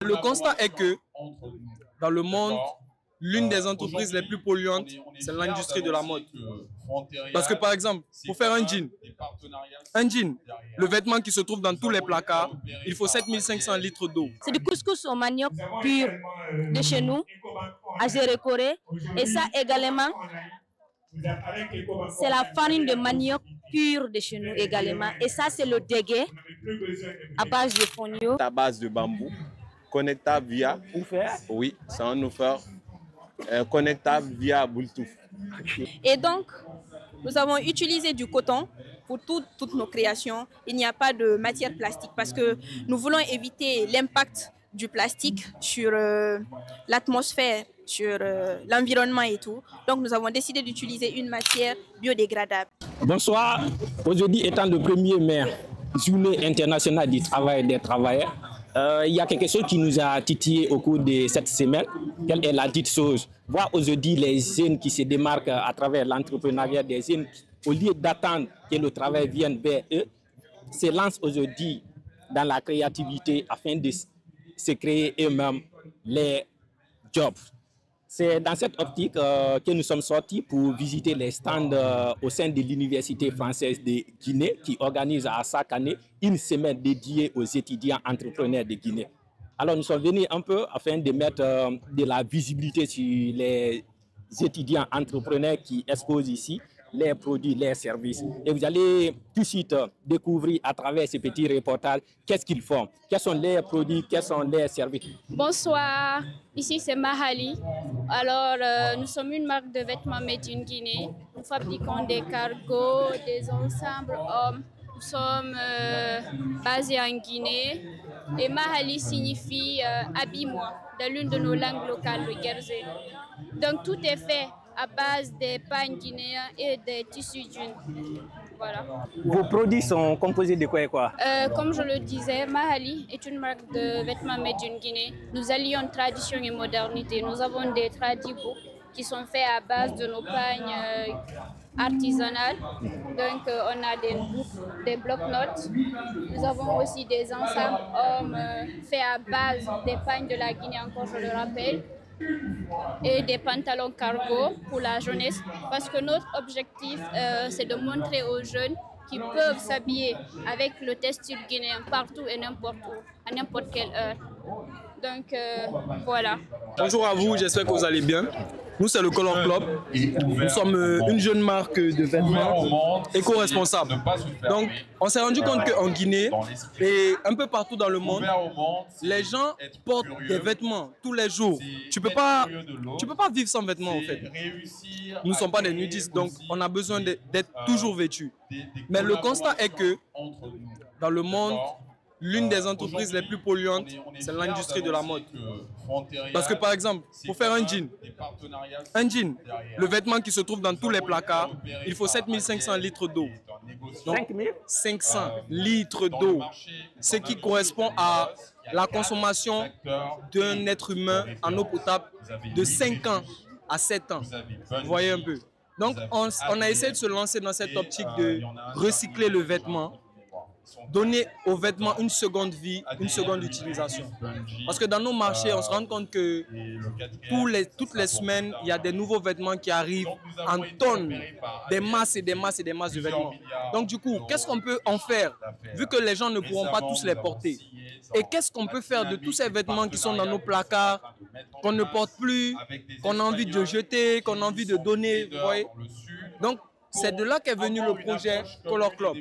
Le constat est que dans le monde, l'une des entreprises les plus polluantes, c'est l'industrie de la mode. Parce que par exemple, pour faire un jean, le vêtement qui se trouve dans tous les placards, il faut 7500 litres d'eau. C'est du couscous au manioc pur de chez nous, à Gérécoré. Et ça également, c'est la farine de manioc pure de chez nous également. Et ça, c'est le dégué à base de fonio. À base de bambou, connectable via... Oui, c'est un offert connectable via Bluetooth. Et donc, nous avons utilisé du coton pour toutes nos créations. Il n'y a pas de matière plastique parce que nous voulons éviter l'impact du plastique sur l'atmosphère, sur l'environnement et tout. Donc, nous avons décidé d'utiliser une matière biodégradable. Bonsoir. Aujourd'hui étant le 1er mai, Journée internationale du travail et des travailleurs, il y a quelque chose qui nous a titillé au cours de cette semaine. Quelle est la dite chose? Voir aujourd'hui les jeunes qui se démarquent à travers l'entrepreneuriat des jeunes, au lieu d'attendre que le travail vienne vers eux, se lancent aujourd'hui dans la créativité afin de se créer eux-mêmes les jobs. C'est dans cette optique que nous sommes sortis pour visiter les stands au sein de l'Université française de Guinée qui organise à chaque année une semaine dédiée aux étudiants entrepreneurs de Guinée. Alors nous sommes venus un peu afin de mettre de la visibilité sur les étudiants entrepreneurs qui exposent ici les produits, les services. Et vous allez tout de suite découvrir à travers ces petits reportages qu'est-ce qu'ils font, quels sont les produits, quels sont les services. Bonsoir, ici c'est Mahali. Alors nous sommes une marque de vêtements made in Guinée. Nous fabriquons des cargos, des ensembles hommes. Nous sommes basés en Guinée et Mahali signifie habille-moi dans l'une de nos langues locales, le Guernsey. Donc tout est fait à base des pagnes guinéens et des tissus d'une. Voilà. Vos produits sont composés de quoi et quoi? Comme je le disais, Mahali est une marque de vêtements made in Guinée. Nous allions tradition et modernité. Nous avons des tradibooks qui sont faits à base de nos pagnes artisanales. Donc on a des blocs-notes. Nous avons aussi des ensembles hommes faits à base des pagnes de la Guinée, encore je le rappelle. Et des pantalons cargo pour la jeunesse parce que notre objectif c'est de montrer aux jeunes qu'ils peuvent s'habiller avec le textile guinéen partout et n'importe où, à n'importe quelle heure. Donc voilà. Bonjour à vous, j'espère que vous allez bien. Nous, c'est le Color Club. Nous sommes une jeune marque de vêtements éco-responsables. Donc, on s'est rendu compte qu'en Guinée et un peu partout dans le monde, les gens portent des vêtements tous les jours. Tu peux pas vivre sans vêtements, en fait. Nous ne sommes pas des nudistes, donc on a besoin d'être toujours vêtus. Mais le constat est que dans le monde, l'une des entreprises les plus polluantes, c'est l'industrie de la mode. Parce que par exemple, pour faire un jean, le vêtement qui se trouve dans tous les placards, il faut 7500 litres d'eau. 500 litres d'eau, ce qui correspond à la consommation d'un être humain en eau potable de 5 ans à 7 ans. Vous voyez un peu. Donc on a essayé de se lancer dans cette optique de recycler le vêtement, donner aux vêtements une seconde vie, une seconde utilisation. Parce que dans nos marchés, on se rend compte que toutes les semaines, il y a des nouveaux vêtements qui arrivent en tonnes, des masses et des masses et des masses de vêtements. Donc du coup, qu'est-ce qu'on peut en faire, vu que les gens ne pourront pas tous les porter? Et qu'est-ce qu'on peut faire de tous ces vêtements qui sont dans nos placards, qu'on ne porte plus, qu'on a envie de jeter, qu'on a envie de donner, vous voyez? Donc, c'est de là qu'est venu le projet Color Club.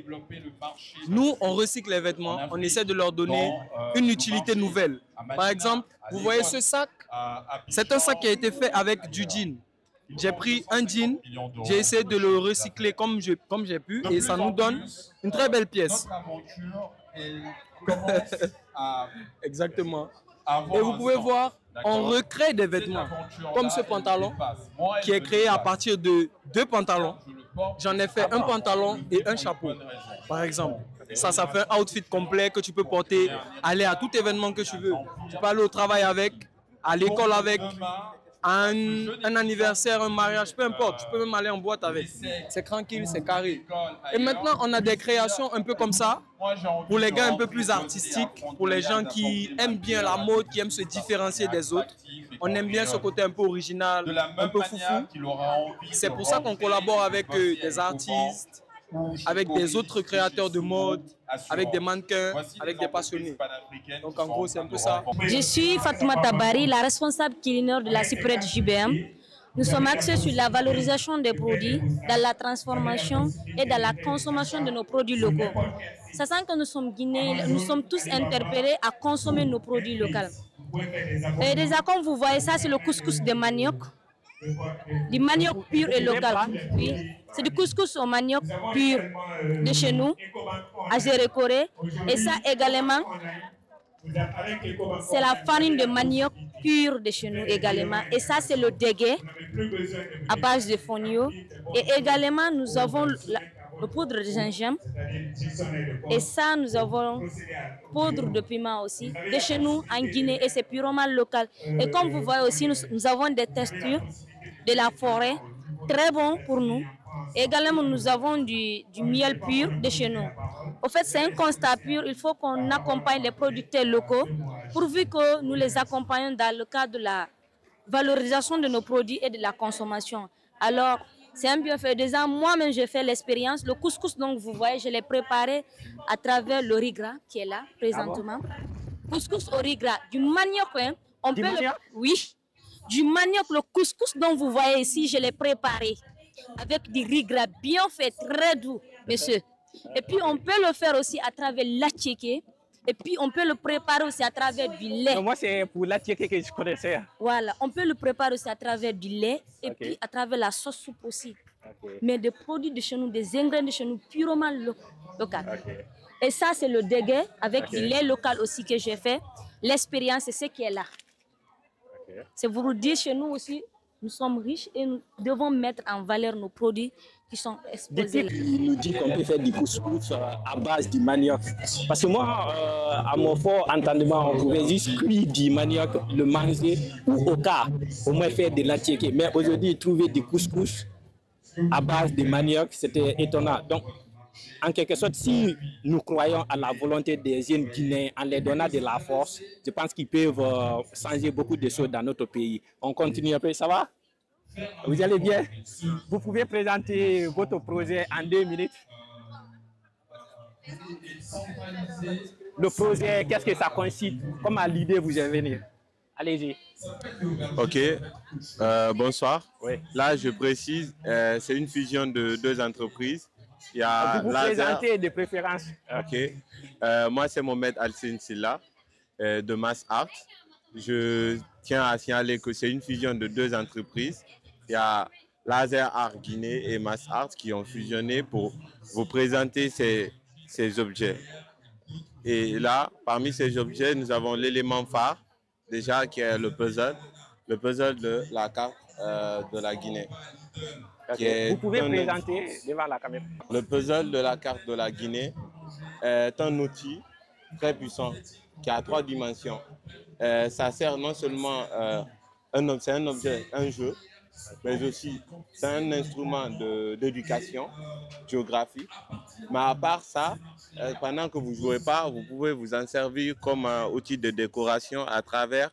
Nous, on recycle les vêtements, on essaie de leur donner une utilité nouvelle. Par exemple, vous voyez ce sac? C'est un sac qui a été fait avec du jean. J'ai pris un jean, j'ai essayé de le recycler comme j'ai pu et ça nous donne une très belle pièce. Exactement. Et vous pouvez voir, on recrée des vêtements, comme ce pantalon qui est créé à partir de 2 pantalons. J'en ai fait un pantalon et un chapeau, par exemple. Ça fait un outfit complet que tu peux porter, aller à tout événement que tu veux. Tu peux aller au travail avec, à l'école avec, un anniversaire, un mariage, peu importe. Tu peux même aller en boîte avec. C'est tranquille, c'est carré. Et maintenant, on a des créations un peu comme ça, pour les gars un peu plus artistiques, pour les gens qui aiment bien la mode, qui aiment se différencier des autres. On aime bien ce côté un peu original, un peu foufou. C'est pour ça qu'on collabore avec des artistes, avec des autres créateurs de mode, avec des mannequins, avec des passionnés. Donc en gros, c'est un peu ça. Je suis Fatoumata Bari, la responsable culinaire de la Cyprès JBM. Nous sommes axés sur la valorisation des produits, dans la transformation et dans la consommation de nos produits locaux. Sachant que nous sommes Guinéens, nous sommes tous interpellés à consommer nos produits locaux. Et déjà, comme vous voyez, ça c'est le couscous de manioc. Du manioc pur et local. Oui. C'est du couscous au manioc pur de chez nous, à Gérécoré. Et ça également, c'est la farine de manioc pur de chez nous également. Et ça, c'est le dégué à base de fonio. Et également, nous avons le poudre de gingembre. Et ça, nous avons poudre de piment aussi, de chez nous en Guinée. Et c'est purement local. Et comme vous voyez aussi, nous avons des textures de la forêt, très bon pour nous. Également, nous avons du miel pur de chez nous. Au fait, c'est un constat pur. Il faut qu'on accompagne les producteurs locaux, pourvu que nous les accompagnons dans le cadre de la valorisation de nos produits et de la consommation. Alors, c'est un bienfait. Déjà, moi-même, j'ai fait l'expérience. Le couscous, donc, vous voyez, je l'ai préparé à travers le riz gras qui est là, présentement. Couscous au riz gras, du manioc, hein. On peut oui, du manioc, le couscous dont vous voyez ici, je l'ai préparé avec du riz gras bien fait, très doux, monsieur. Et puis, on peut le faire aussi à travers l'attiéké. Et puis, on peut le préparer aussi à travers du lait. Non, moi, c'est pour l'attiéké que je connaissais. Voilà, on peut le préparer aussi à travers du lait et puis à travers la sauce soupe aussi. Mais des produits de chez nous, des ingrédients de chez nous, purement locaux. Et ça, c'est le dégué avec du lait local aussi que j'ai fait. L'expérience, c'est ce qui est là. C'est pour vous dire, chez nous aussi, nous sommes riches et nous devons mettre en valeur nos produits qui sont exposés. Il nous dit qu'on peut faire du couscous à base du manioc. Parce que moi, à mon fort entendement, on pouvait juste cuire du manioc, le manger ou au cas, au moins faire de l'attiéké. Mais aujourd'hui, trouver du couscous à base de manioc, c'était étonnant. Donc, en quelque sorte, si nous croyons à la volonté des jeunes Guinéens en leur donnant de la force, je pense qu'ils peuvent changer beaucoup de choses dans notre pays. On continue un peu, ça va? Vous allez bien? Vous pouvez présenter votre projet en 2 minutes? Le projet, qu'est-ce que ça consiste? Comment l'idée vous est venue? Allez-y. Ok, bonsoir. Oui. Là, je précise, c'est une fusion de 2 entreprises. Il y a vous présentez de préférence. Ok, moi c'est Mohamed Alcine Silla de Mass Art. Je tiens à signaler que c'est une fusion de 2 entreprises. Il y a Laser Art Guinée et Mass Art qui ont fusionné pour vous présenter ces objets. Et là, parmi ces objets, nous avons l'élément phare, déjà qui est le puzzle de la carte de la Guinée. Vous pouvez présenter devant la caméra. Le puzzle de la carte de la Guinée est un outil très puissant qui a 3 dimensions. Ça sert non seulement c'est un objet, un jeu, mais aussi c'est un instrument d'éducation géographique. Mais à part ça, pendant que vous ne jouez pas, vous pouvez vous en servir comme un outil de décoration à travers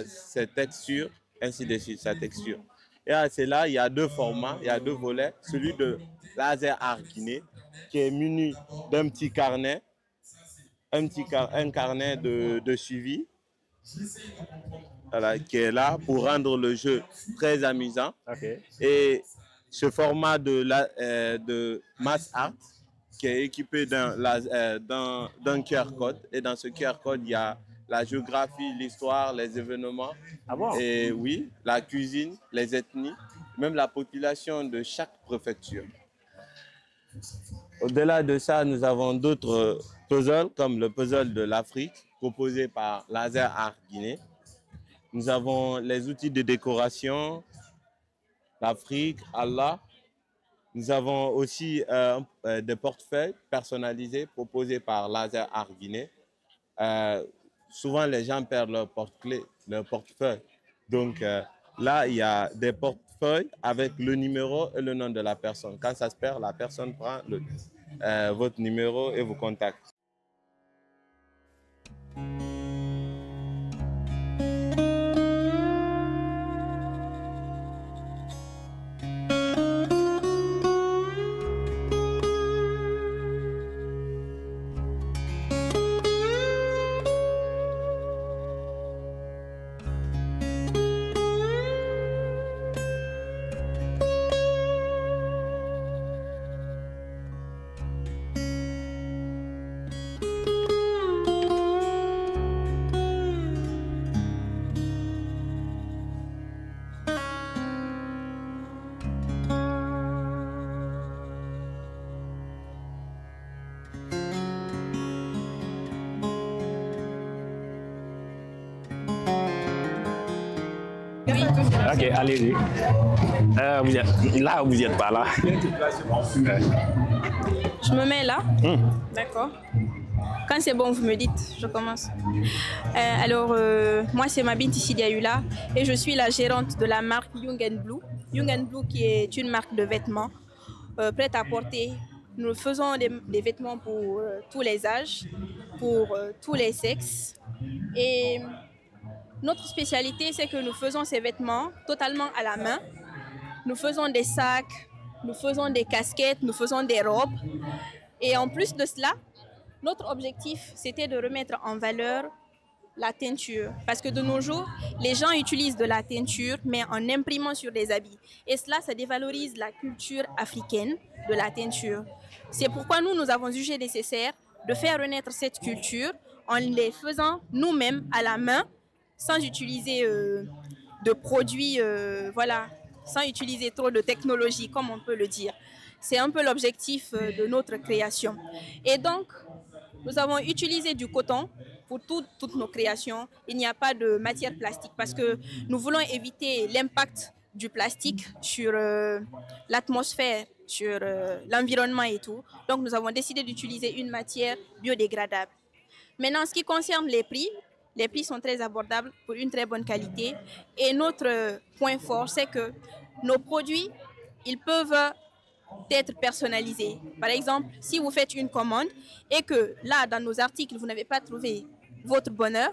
ces textures, ainsi de suite, sa texture. Et c'est là, il y a 2 formats, il y a 2 volets. Celui de Laser Art Guinée, qui est muni d'un petit carnet, un carnet de suivi, voilà, qui est là pour rendre le jeu très amusant. Et ce format de Mass Art, qui est équipé d'un QR code. Et dans ce QR code, il y a la géographie, l'histoire, les événements. Ah bon? Et oui, la cuisine, les ethnies, même la population de chaque préfecture. Au-delà de ça, nous avons d'autres puzzles, comme le puzzle de l'Afrique, proposé par Laser Art Guinée. Nous avons les outils de décoration, l'Afrique, Allah. Nous avons aussi des portefeuilles personnalisés proposés par Laser Art Guinée. Souvent, les gens perdent leur portefeuille. Donc, Là, il y a des portefeuilles avec le numéro et le nom de la personne. Quand ça se perd, la personne prend votre numéro et vous contacte. Ok, allez-y. Là, vous n'êtes pas là. Je me mets là. D'accord. Quand c'est bon, vous me dites, je commence. Moi, c'est Mabinti Sidiaoula et je suis la gérante de la marque Young & Blue. Young & Blue qui est une marque de vêtements prête à porter. Nous faisons des vêtements pour tous les âges, pour tous les sexes. Et notre spécialité, c'est que nous faisons ces vêtements totalement à la main. Nous faisons des sacs, nous faisons des casquettes, nous faisons des robes. Et en plus de cela, notre objectif, c'était de remettre en valeur la teinture. Parce que de nos jours, les gens utilisent de la teinture, mais en imprimant sur des habits. Et cela, ça dévalorise la culture africaine de la teinture. C'est pourquoi nous avons jugé nécessaire de faire renaître cette culture en les faisant nous-mêmes à la main, sans utiliser de produits, sans utiliser trop de technologie, comme on peut le dire. C'est un peu l'objectif de notre création. Et donc, nous avons utilisé du coton pour toutes nos créations. Il n'y a pas de matière plastique parce que nous voulons éviter l'impact du plastique sur l'atmosphère, sur l'environnement et tout. Donc, nous avons décidé d'utiliser une matière biodégradable. Maintenant, en ce qui concerne les prix sont très abordables pour une très bonne qualité. Et notre point fort, c'est que nos produits, ils peuvent être personnalisés. Par exemple, si vous faites une commande et que là, dans nos articles, vous n'avez pas trouvé votre bonheur,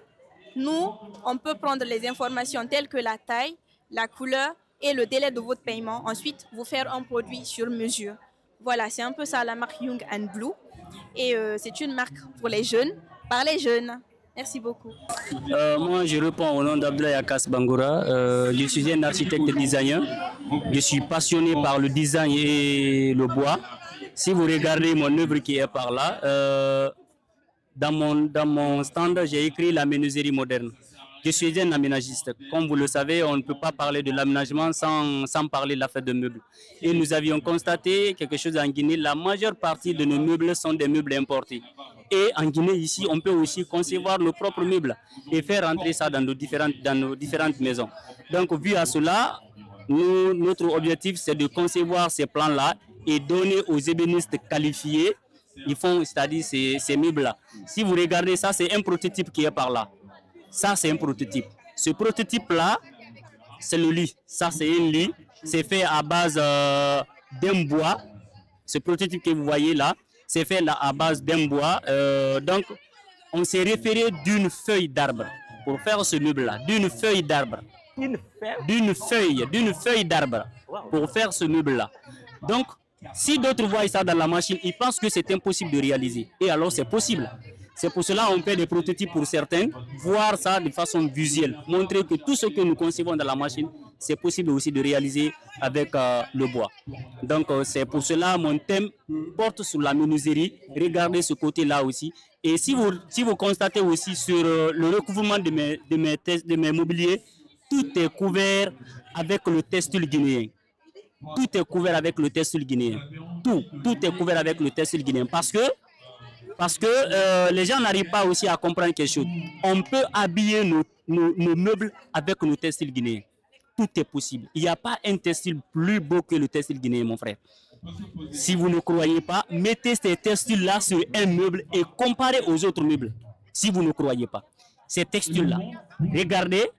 nous, on peut prendre les informations telles que la taille, la couleur et le délai de votre paiement. Ensuite, vous faire un produit sur mesure. Voilà, c'est un peu ça la marque Young & Blue. Et c'est une marque pour les jeunes, par les jeunes. Merci beaucoup. Moi, je réponds au nom d'Abdoulaye Akas Bangoura. Je suis un architecte designer. Je suis passionné par le design et le bois. Si vous regardez mon œuvre qui est par là, dans mon stand, j'ai écrit la menuiserie moderne. Je suis un aménagiste. Comme vous le savez, on ne peut pas parler de l'aménagement sans parler de la fête de meubles. Et nous avions constaté quelque chose en Guinée. La majeure partie de nos meubles sont des meubles importés. Et en Guinée, ici, on peut aussi concevoir nos propres meubles et faire entrer ça dans nos différentes maisons. Donc, vu à cela, notre objectif, c'est de concevoir ces plans-là et donner aux ébénistes qualifiés, ils font, c'est-à-dire ces meubles-là. Si vous regardez ça, c'est un prototype qui est par là. Ça, c'est un prototype. Ce prototype-là, c'est le lit. Ça, c'est un lit. C'est fait à base d'un bois. Ce prototype que vous voyez là, c'est fait là à base d'un bois. Donc, on s'est référé d'une feuille d'arbre pour faire ce meuble-là. D'une feuille d'arbre. D'une feuille d'arbre pour faire ce meuble-là. Donc, si d'autres voient ça dans la machine, ils pensent que c'est impossible de réaliser. Et alors, c'est possible. C'est pour cela qu'on fait des prototypes pour certains, voir ça de façon visuelle, montrer que tout ce que nous concevons dans la machine, c'est possible aussi de réaliser avec le bois. Donc c'est pour cela mon thème porte sur la menuiserie. Regardez ce côté-là aussi. Et si vous constatez aussi sur le recouvrement de mes mobiliers, tout est couvert avec le textile guinéen. Tout est couvert avec le textile guinéen. Tout est couvert avec le textile guinéen. Parce que les gens n'arrivent pas aussi à comprendre quelque chose. On peut habiller nos meubles avec nos textiles guinéens. Tout est possible. Il n'y a pas un textile plus beau que le textile guinéen, mon frère. Si vous ne croyez pas, mettez ces textiles-là sur un meuble et comparez aux autres meubles. Si vous ne croyez pas. Ces textiles-là, regardez,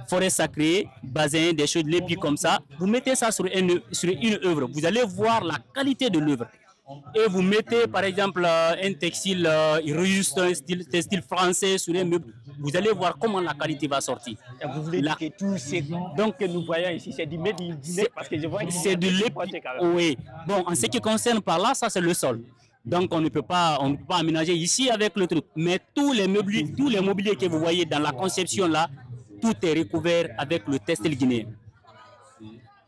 forêt sacrée, bassin, des choses, les pieds comme ça. Vous mettez ça sur une œuvre. Vous allez voir la qualité de l'œuvre. Et vous mettez par exemple un textile russe, un style français sur un meuble. Vous allez voir comment la qualité va sortir. Et vous voulez dire que tous ces donc que nous voyons ici, c'est du made in Guinée parce que je vois que c'est de l'épi. Oui. Bon, en ce qui concerne par là, ça c'est le sol. Donc on ne peut pas aménager ici avec le truc. Mais tous les mobiliers que vous voyez dans la conception là, tout est recouvert avec le textile guinéen.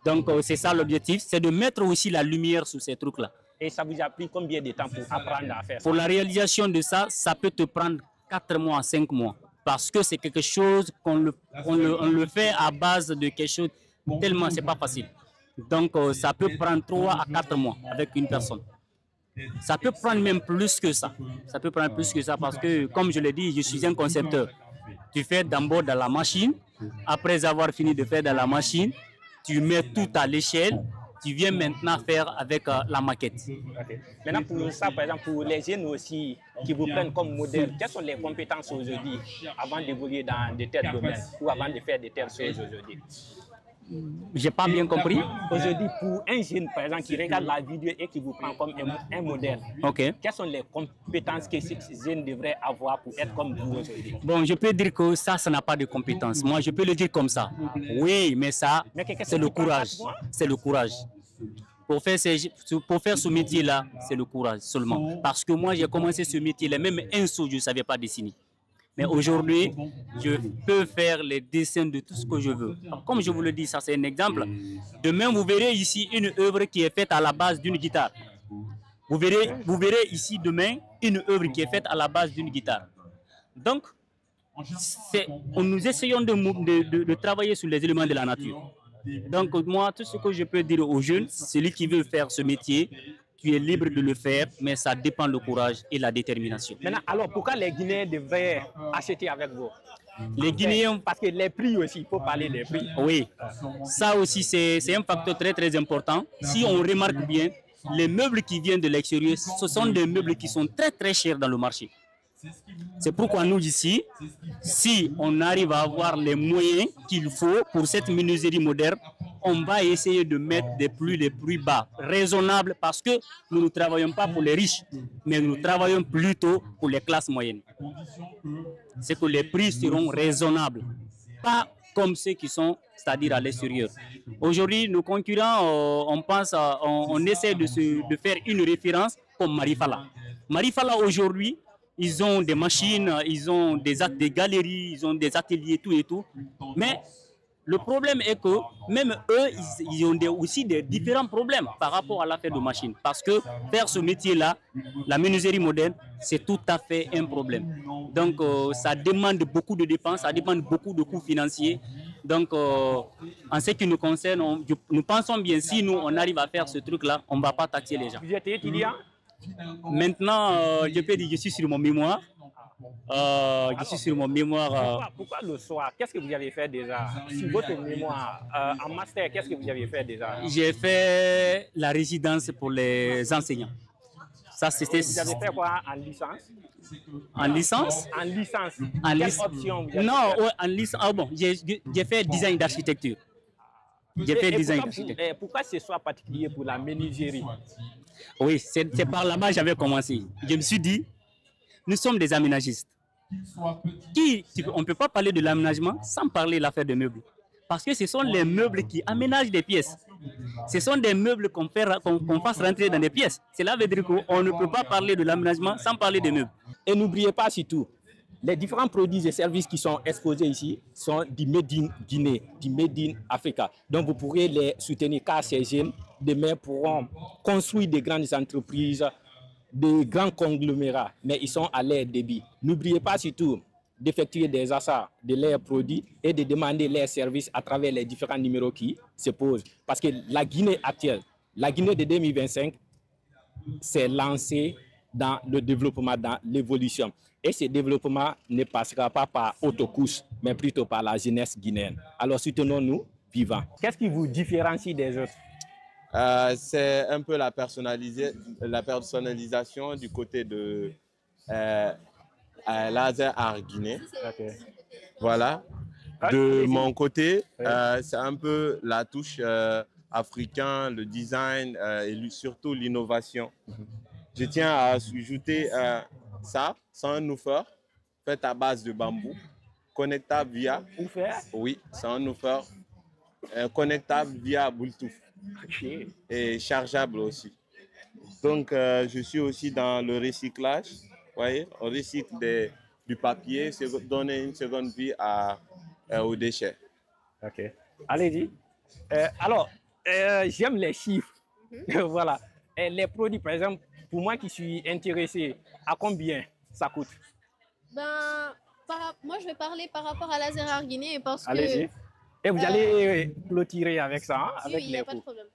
Donc c'est ça l'objectif, c'est de mettre aussi la lumière sur ces trucs là. Et ça vous a pris combien de temps pour apprendre à faire ça? Pour la réalisation de ça, ça peut te prendre 4 mois, 5 mois. Parce que c'est quelque chose on le fait à base de quelque chose tellement c'est pas facile. Donc ça peut prendre 3 à 4 mois avec une personne. Ça peut prendre même plus que ça. Ça peut prendre plus que ça parce que, comme je l'ai dit, je suis un concepteur. Tu fais d'abord dans la machine. Après avoir fini de faire dans la machine, tu mets tout à l'échelle. Tu viens maintenant faire avec la maquette. Okay. Maintenant, pour ça, par exemple, pour les jeunes aussi qui vous prennent comme modèle, quelles sont les compétences aujourd'hui avant d'évoluer dans de tels domaines ou avant de faire de telles choses aujourd'hui? J'ai pas bien compris. Aujourd'hui, pour un jeune, par exemple, qui regarde la vidéo et qui vous prend comme un modèle, quelles sont les compétences que ces jeunes devraient avoir pour être comme vous aujourd'hui? Bon, je peux dire que ça n'a pas de compétences. Moi, je peux le dire comme ça. Oui, mais ça, c'est le courage. C'est le courage. Pour faire ce métier-là, c'est le courage seulement. Parce que moi, j'ai commencé ce métier-là, même un saut, je ne savais pas dessiner. Mais aujourd'hui, je peux faire les dessins de tout ce que je veux. Comme je vous le dis, ça c'est un exemple. Demain, vous verrez ici une œuvre qui est faite à la base d'une guitare. Vous verrez ici demain une œuvre qui est faite à la base d'une guitare. Donc, nous essayons de travailler sur les éléments de la nature. Donc, moi, tout ce que je peux dire aux jeunes, celui qui veut faire ce métier, tu es libre de le faire, mais ça dépend du courage et la détermination. Maintenant, alors pourquoi les Guinéens devraient acheter avec vous? Les Guinéens, parce que les prix aussi, il faut parler des prix. Oui, ça aussi c'est un facteur très très important. Si on remarque bien, les meubles qui viennent de l'extérieur, ce sont des meubles qui sont très très chers dans le marché. C'est pourquoi nous ici, si on arrive à avoir les moyens qu'il faut pour cette menuiserie moderne, on va essayer de mettre des prix les plus bas, raisonnables, parce que nous ne travaillons pas pour les riches, mais nous travaillons plutôt pour les classes moyennes. C'est que les prix seront raisonnables, pas comme ceux qui sont, c'est-à-dire à l'extérieur. Aujourd'hui, nos concurrents, on essaie de faire une référence comme Marifala. Marifala aujourd'hui, ils ont des machines, ils ont des galeries, ils ont des ateliers, tout et tout. Mais le problème est que même eux, ils ont aussi des différents problèmes par rapport à l'affaire de machines. Parce que faire ce métier-là, la menuiserie moderne, c'est tout à fait un problème. Donc, ça demande beaucoup de dépenses, ça demande beaucoup de coûts financiers. Donc, en ce qui nous concerne, nous pensons bien, si nous, on arrive à faire ce truc-là, on ne va pas taxer les gens. Vous êtes étudiant? Maintenant, je peux dire que je suis sur mon mémoire. Je suis sur mon mémoire. Pourquoi le soir? Qu'est-ce que vous avez fait déjà? Sur votre mémoire, en master, qu'est-ce que vous avez fait déjà? J'ai fait la résidence pour les enseignants. Ça, c'était... Vous avez fait quoi en licence? En licence? En licence. Quelle option vous avez Non, fait? Ouais, en licence. Ah bon, j'ai fait design d'architecture. J'ai fait design d'architecture. Pourquoi ce soit particulier pour la menuiserie? Oui, c'est par là-bas que j'avais commencé. Je me suis dit, nous sommes des aménagistes. On ne peut pas parler de l'aménagement sans parler de l'affaire de meubles. Parce que ce sont les meubles qui aménagent des pièces. Ce sont des meubles qu'on fasse rentrer dans des pièces. Cela veut dire qu'on ne peut pas parler de l'aménagement sans parler des meubles. Et n'oubliez pas surtout, les différents produits et services qui sont exposés ici sont du Made in Guinée, du Made in Africa. Donc vous pourrez les soutenir car ces jeunes demain pourront construire des grandes entreprises, des grands conglomérats, mais ils sont à leur débit. N'oubliez pas surtout d'effectuer des achats de leurs produits et de demander leurs services à travers les différents numéros qui se posent. Parce que la Guinée actuelle, la Guinée de 2025, s'est lancée dans le développement, dans l'évolution. Et ce développement ne passera pas par autocouche, mais plutôt par la jeunesse guinéenne. Alors soutenons-nous vivants. Qu'est-ce qui vous différencie des autres? C'est un peu la personnalisation du côté de Laser Art Guinée. Okay. Voilà. De mon côté, c'est un peu la touche africaine, le design et surtout l'innovation. Je tiens à ajouter ça, c'est un woofer fait à base de bambou, connectable via... Oui, c'est un woofer connectable via Bluetooth et chargeable aussi. Donc, je suis aussi dans le recyclage. Vous voyez, on recycle du papier, c'est donner une seconde vie aux déchets. Ok. Allez-y. Alors, j'aime les chiffres. Voilà. Et les produits, par exemple, pour moi qui suis intéressé, à combien ça coûte? Ben, moi, je vais parler par rapport à Laser Art Guinée parce que... Allez-y. Et vous allez clôturer avec ça, hein, avec oui, il n'y a pas de problème.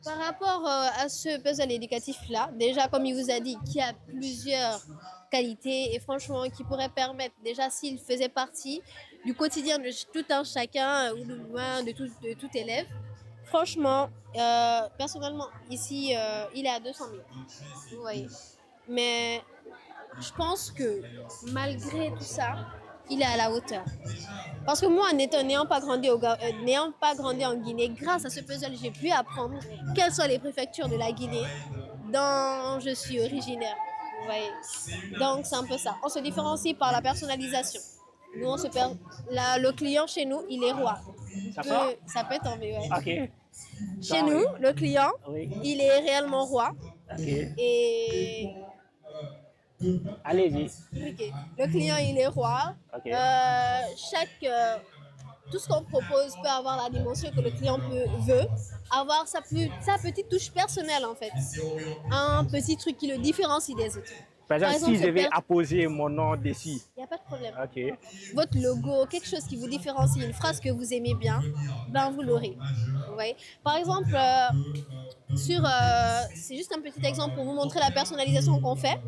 Par rapport à ce puzzle éducatif-là, déjà, comme il vous a dit, qui a plusieurs qualités et franchement, qui pourrait permettre, déjà, s'il faisait partie du quotidien de tout un chacun ou de tout élève, franchement, personnellement, ici, il est à 200 000. Vous voyez. Mais je pense que malgré tout ça, il est à la hauteur. Parce que moi, n'ayant pas grandi en Guinée, grâce à ce puzzle, j'ai pu apprendre quelles sont les préfectures de la Guinée dont je suis originaire. Vous voyez. Donc, c'est un peu ça. On se différencie par la personnalisation. Nous, le client chez nous, il est roi. Ça peut tomber, ouais. Ok. Chez nous, le client, il est réellement roi. Okay. Et... Allez-y. Okay. Le client, il est roi. Okay. Tout ce qu'on propose peut avoir la dimension que le client veut, avoir sa petite touche personnelle en fait. Un petit truc qui le différencie des autres. Par exemple, si je vais apposer mon nom dessus. Il n'y a pas de problème. Okay. Votre logo, quelque chose qui vous différencie, une phrase que vous aimez bien, ben vous l'aurez. Vous voyez. Par exemple, c'est juste un petit exemple pour vous montrer la personnalisation qu'on fait.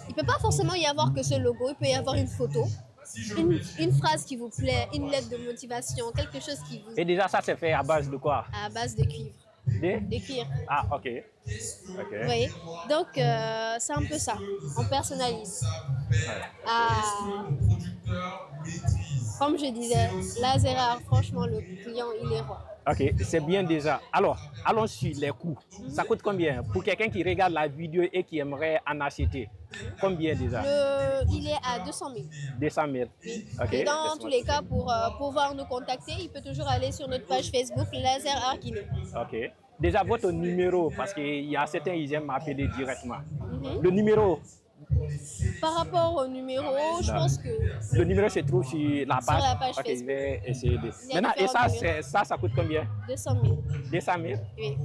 Il ne peut pas forcément y avoir que ce logo, il peut y avoir une photo, une phrase qui vous plaît, une lettre de motivation, quelque chose qui vous... Et déjà, ça c'est fait à base de quoi? À base de cuivre. De cuir. Ah, ok. Vous voyez. Donc, c'est un peu ça. On personnalise. Comme je disais, Laser Art, franchement, le client, il est roi. Ok, c'est bien déjà. Alors, allons sur les coûts. Ça coûte combien? Pour quelqu'un qui regarde la vidéo et qui aimerait en acheter, combien déjà? Il est à 200 000. 200 000. Oui. Okay. Et dans tous les cas, pour pouvoir nous contacter, il peut toujours aller sur notre page Facebook, Laser Art Guinée. Ok. Déjà, votre numéro, parce qu'il y a certains, ils aiment m'appeler directement. Le numéro? Par rapport au numéro, je pense que... Le numéro se trouve sur la page. Sur la page Facebook. Je vais essayer de... Maintenant, et ça coûte combien? 200 000. 200 000? Oui.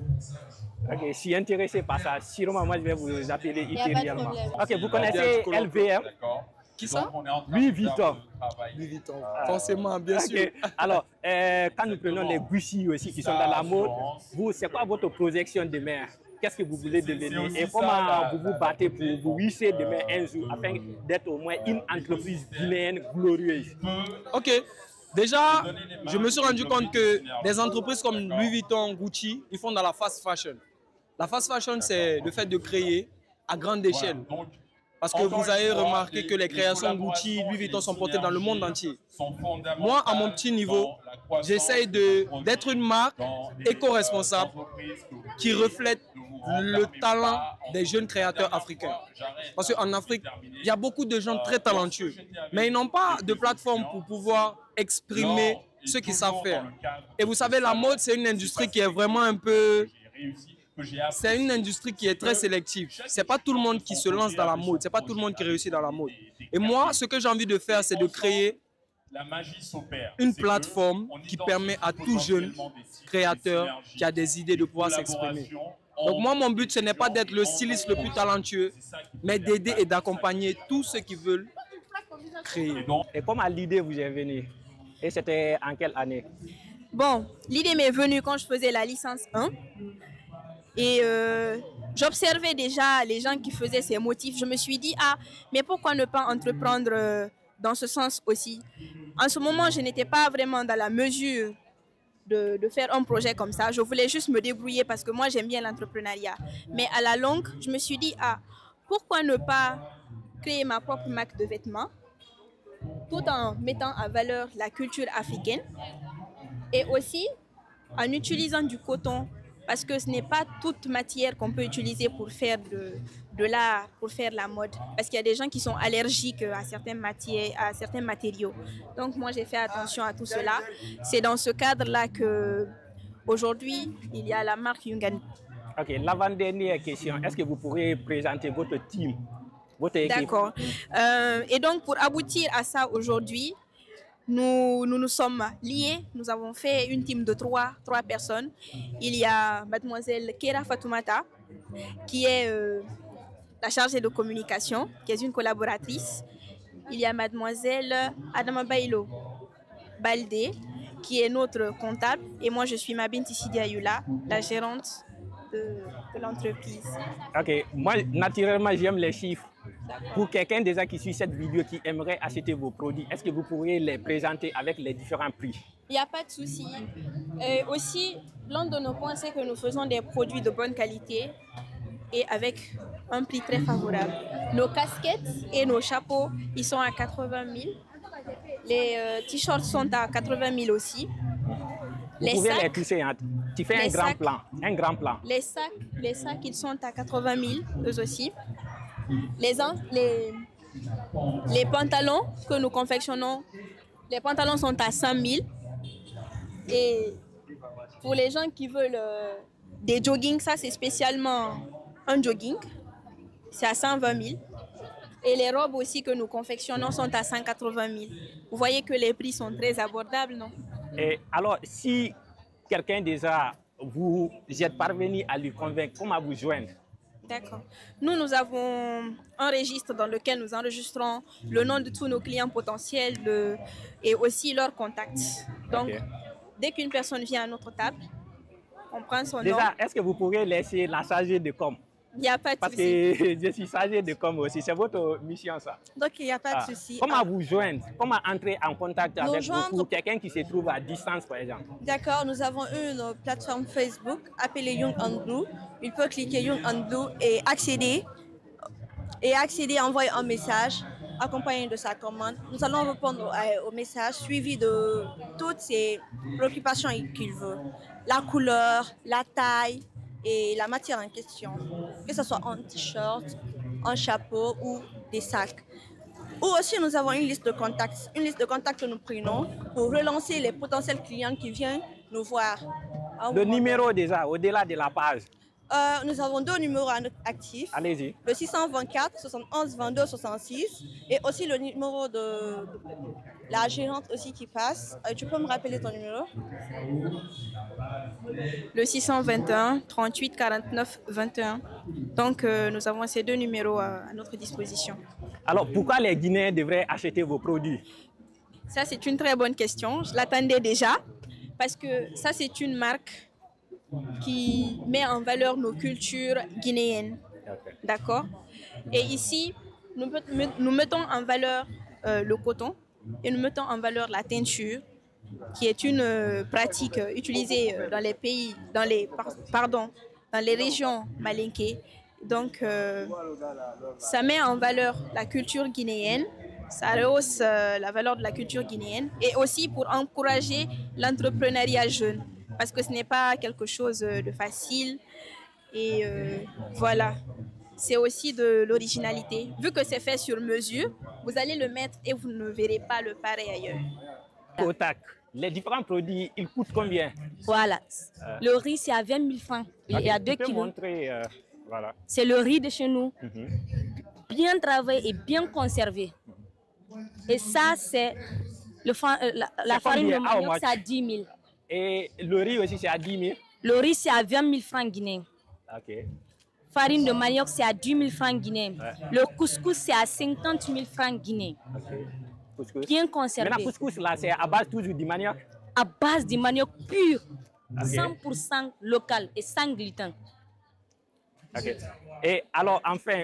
Ok, je suis intéressé par ça. Sûrement, moi, je vais vous appeler ultérieurement. Ok, vous connaissez LVM? Qui ça? Louis Vuitton. Louis Vuitton, forcément, bien sûr. Alors, quand nous prenons les Gucci aussi qui sont dans la mode, vous, c'est quoi votre projection demain? Qu'est-ce que vous voulez devenir et comment vous vous battez pour vous hisser demain un jour afin d'être au moins une entreprise guinéenne glorieuse? Ok, déjà, je me suis rendu compte que des entreprises comme Louis Vuitton, Gucci, ils font dans la fast fashion. La fast fashion, c'est le fait de créer à grande échelle. Parce que vous avez remarqué que les créations Gucci, Louis Vuitton sont portées dans le monde entier. Moi, à mon petit niveau, j'essaye d'être une marque éco-responsable qui reflète le talent des jeunes créateurs africains. Parce qu'en Afrique, il y a beaucoup de gens très talentueux, mais ils n'ont pas de plateforme pour pouvoir exprimer ce qu'ils savent faire. Et vous savez, la mode, c'est une industrie qui est vraiment un peu... C'est une industrie qui est très sélective. Ce n'est pas tout le monde qui se lance dans la mode, ce n'est pas tout le monde qui réussit dans la mode. Et moi, ce que j'ai envie de faire, c'est de créer une plateforme qui permet à tout jeune créateur qui a des idées de pouvoir s'exprimer. Donc moi, mon but, ce n'est pas d'être le styliste le plus talentueux, mais d'aider et d'accompagner tous ceux qui veulent créer. Et comment l'idée vous est venue? Et c'était en quelle année? Bon, l'idée m'est venue quand je faisais la licence 1. Et j'observais déjà les gens qui faisaient ces motifs. Je me suis dit, ah, mais pourquoi ne pas entreprendre dans ce sens aussi? En ce moment, je n'étais pas vraiment dans la mesure de faire un projet comme ça. Je voulais juste me débrouiller parce que moi, j'aime bien l'entrepreneuriat. Mais à la longue, je me suis dit, ah, pourquoi ne pas créer ma propre marque de vêtements tout en mettant en valeur la culture africaine et aussi en utilisant du coton, parce que ce n'est pas toute matière qu'on peut utiliser pour faire de l'art, pour faire la mode, parce qu'il y a des gens qui sont allergiques à certaines matières, à certains matériaux. Donc moi j'ai fait attention à tout cela. C'est dans ce cadre-là que aujourd'hui il y a la marque Yungani. Ok, l'avant-dernière question, est-ce que vous pourrez présenter votre team, votre équipe? D'accord. Et donc pour aboutir à ça aujourd'hui, nous sommes liés, nous avons fait une team de trois personnes. Il y a mademoiselle Kera Fatoumata, qui est la chargée de communication, qui est une collaboratrice. Il y a mademoiselle Adama Bailo Baldé, qui est notre comptable. Et moi, je suis Mabinti Sidiayoula, la gérante de l'entreprise. Ok, moi, naturellement, j'aime les chiffres. Pour quelqu'un déjà qui suit cette vidéo, qui aimerait acheter vos produits, est-ce que vous pourriez les présenter avec les différents prix? Il n'y a pas de souci. Aussi, l'un de nos points, c'est que nous faisons des produits de bonne qualité et avec un prix très favorable. Nos casquettes et nos chapeaux, ils sont à 80 000. Les t-shirts sont à 80 000 aussi. Vous pouvez les toucher, hein. Tu fais un grand plan. Les sacs, ils sont à 80 000, eux aussi. Les pantalons que nous confectionnons, les pantalons sont à 100 000. Et pour les gens qui veulent des joggings, ça c'est spécialement un jogging, c'est à 120 000. Et les robes aussi que nous confectionnons sont à 180 000. Vous voyez que les prix sont très abordables, non? Et alors, si quelqu'un déjà, vous êtes parvenu à lui convaincre, comment vous joindre? D'accord. Nous avons un registre dans lequel nous enregistrons le nom de tous nos clients potentiels et aussi leurs contacts. Donc, dès qu'une personne vient à notre table, on prend son nom. Déjà, est-ce que vous pourrez laisser la chargée de com? Il n'y a pas de souci. Parce que je suis chargé de com aussi, c'est votre mission ça. Donc il n'y a pas de souci. Comment vous joindre? Comment entrer en contact avec vous pour quelqu'un qui se trouve à distance par exemple? D'accord, nous avons une plateforme Facebook appelée Young and Blue. Il peut cliquer Young and Blue et accéder, envoyer un message accompagné de sa commande. Nous allons répondre au message suivi de toutes ses préoccupations qu'il veut. La couleur, la taille et la matière en question, que ce soit un t-shirt, un chapeau ou des sacs. Ou aussi, nous avons une liste de contacts que nous prenons pour relancer les potentiels clients qui viennent nous voir. Le numéro déjà, au-delà de la page. Nous avons deux numéros actifs. Allez-y. Le 624 71 22 66 et aussi le numéro de la gérante aussi qui passe. Tu peux me rappeler ton numéro? Le 621 38 49 21. Donc nous avons ces deux numéros à notre disposition. Alors pourquoi les Guinéens devraient acheter vos produits? Ça c'est une très bonne question. Je l'attendais déjà parce que ça c'est une marque qui met en valeur nos cultures guinéennes. D'accord? Et ici, nous mettons en valeur le coton et nous mettons en valeur la teinture, qui est une pratique utilisée dans les pays, dans les régions malinké. Donc, ça met en valeur la culture guinéenne, ça rehausse la valeur de la culture guinéenne et aussi pour encourager l'entrepreneuriat jeune. Parce que ce n'est pas quelque chose de facile et voilà, c'est aussi de l'originalité. Vu que c'est fait sur mesure, vous allez le mettre et vous ne verrez pas le pareil ailleurs. Au tac, les différents produits, ils coûtent combien? Voilà, le riz c'est à 20 000 francs, il y a 2 kilos. Voilà. C'est le riz de chez nous, bien travaillé et bien conservé. Et ça c'est la farine de manioc, c'est à 10 000. Et le riz aussi, c'est à 10 000? Le riz, c'est à 20 000 francs guinéens. Ok. Farine de manioc, c'est à 10 000 francs guinéens. Ouais. Le couscous, c'est à 50 000 francs guinéens. Ok. Couscous. Bien conservé. Maintenant, couscous, là, c'est à base toujours du manioc? À base du manioc pur, okay. 100% local et sans gluten. Ok. Et alors, enfin,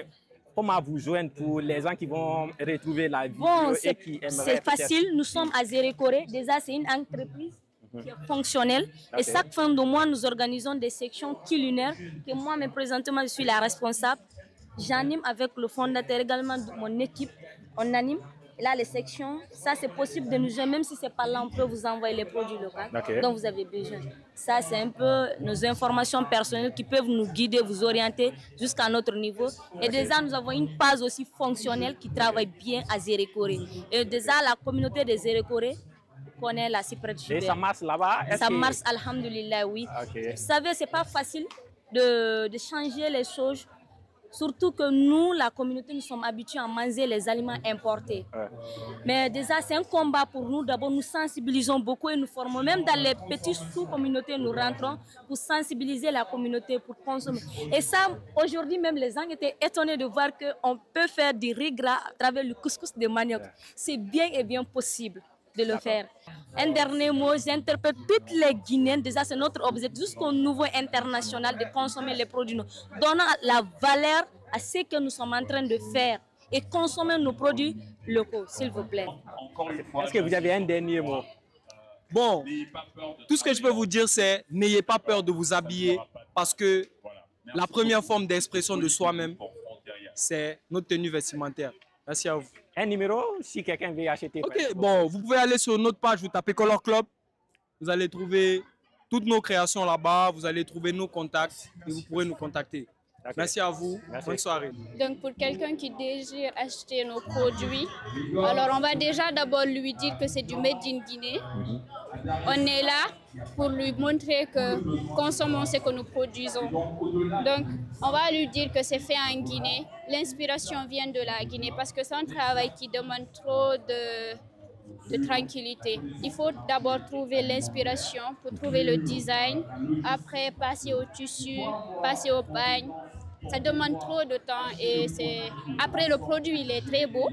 comment vous joindre pour les gens qui vont retrouver la vidéo et qui aimeraient... C'est facile, nous sommes à Zérékoré. Déjà, c'est une entreprise qui est fonctionnelle. Okay. Et chaque fin de mois, nous organisons des sections culinaires que moi, mais présentement, je suis la responsable. J'anime avec le fondateur également de mon équipe. On anime Et là, les sections, ça c'est possible de nous joindre, même si c'est pas là, on peut vous envoyer les produits locaux dont vous avez besoin. Ça, c'est un peu nos informations personnelles qui peuvent nous guider, vous orienter jusqu'à notre niveau. Et déjà, nous avons une page aussi fonctionnelle qui travaille bien à Zérékoré. Et déjà, la communauté de Zérékoré connaît la Cyprès Sugar. Et ça marche là-bas? Ça marche, alhamdoulilah, oui. Vous savez, c'est pas facile de changer les choses. Surtout que nous, la communauté, nous sommes habitués à manger les aliments importés. Mais déjà, c'est un combat pour nous. D'abord, nous sensibilisons beaucoup et nous formons. Même dans les petites sous-communautés, nous rentrons pour sensibiliser la communauté, pour consommer. Et ça, aujourd'hui, même les gens étaient étonnés de voir qu'on peut faire du riz gras à travers le couscous de manioc. C'est bien et bien possible de le faire. Un dernier mot, j'interpelle toutes les Guinéennes, déjà c'est notre objectif jusqu'au niveau international de consommer les produits, donnant la valeur à ce que nous sommes en train de faire et consommer nos produits locaux, s'il vous plaît. Est-ce que vous avez un dernier mot? Bon, tout ce que je peux vous dire, c'est n'ayez pas peur de vous habiller parce que la première forme d'expression de soi-même, c'est notre tenue vestimentaire. Merci à vous. Un numéro si quelqu'un veut acheter. Ok, bon, vous pouvez aller sur notre page, vous tapez Color Club. Vous allez trouver toutes nos créations là-bas, vous allez trouver nos contacts et vous pourrez nous contacter. Merci à vous, bonne soirée. Donc pour quelqu'un qui désire acheter nos produits, alors on va déjà d'abord lui dire que c'est du Made in Guinée. On est là pour lui montrer que consommons ce que nous produisons. Donc on va lui dire que c'est fait en Guinée. L'inspiration vient de la Guinée parce que c'est un travail qui demande trop de tranquillité. Il faut d'abord trouver l'inspiration pour trouver le design, après passer au tissu, passer au pagne. Ça demande trop de temps et après le produit il est très beau,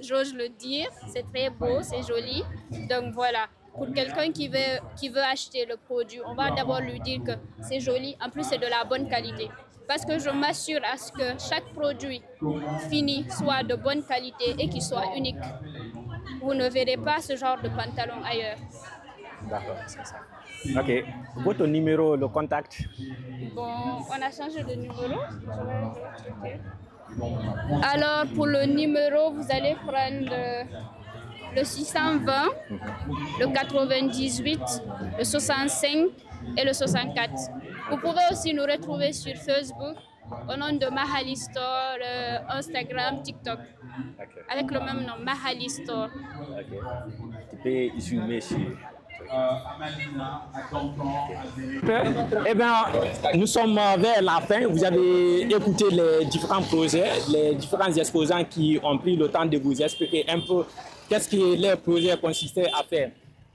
j'ose le dire, c'est très beau, c'est joli. Donc voilà, pour quelqu'un qui veut acheter le produit, on va d'abord lui dire que c'est joli, en plus c'est de la bonne qualité. Parce que je m'assure à ce que chaque produit fini soit de bonne qualité et qu'il soit unique. Vous ne verrez pas ce genre de pantalon ailleurs. D'accord, c'est ça. Ok. Votre numéro, le contact? Bon, on a changé de numéro. Alors, pour le numéro, vous allez prendre le 620, le 98, le 65 et le 64. Vous pouvez aussi nous retrouver sur Facebook au nom de Mahali Store, Instagram, TikTok. Avec le même nom, Mahali Store. Tu peux zoomer sur... Eh bien, nous sommes vers la fin. Vous avez écouté les différents projets, les différents exposants qui ont pris le temps de vous expliquer un peu qu'est-ce que les projets consistaient à faire.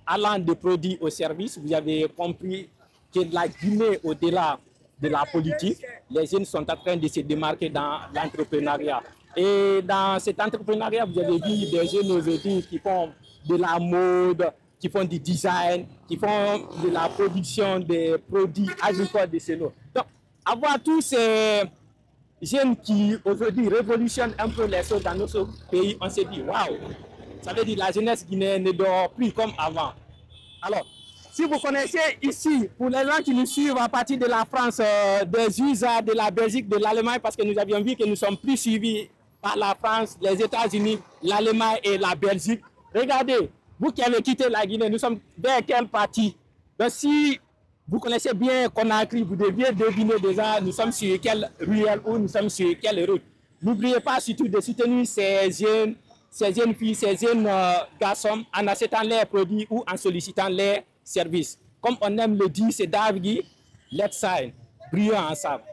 Allant de produits au service, vous avez compris que la Guinée, au-delà de la politique, les jeunes sont en train de se démarquer dans l'entrepreneuriat. Et dans cet entrepreneuriat, vous avez vu des jeunes aujourd'hui qui font de la mode, qui font du design, qui font de la production des produits agricoles de chez nous. Donc, avoir tous ces jeunes qui aujourd'hui révolutionnent un peu les choses dans notre pays, on s'est dit, waouh, ça veut dire que la jeunesse guinéenne ne dort plus comme avant. Alors, si vous connaissez ici, pour les gens qui nous suivent à partir de la France, des USA, de la Belgique, de l'Allemagne, parce que nous avions vu que nous sommes plus suivis par la France, les États-Unis, l'Allemagne et la Belgique. Regardez, vous qui avez quitté la Guinée, nous sommes vers quelle partie? Donc si vous connaissez bien Conakry, vous deviez deviner déjà nous sommes sur quelle ruelle ou nous sommes sur quelle route. N'oubliez pas surtout de soutenir ces jeunes filles, ces jeunes garçons en achetant leurs produits ou en sollicitant leurs services. Comme on aime le dire, c'est Davgui, let's sign, brillons ensemble.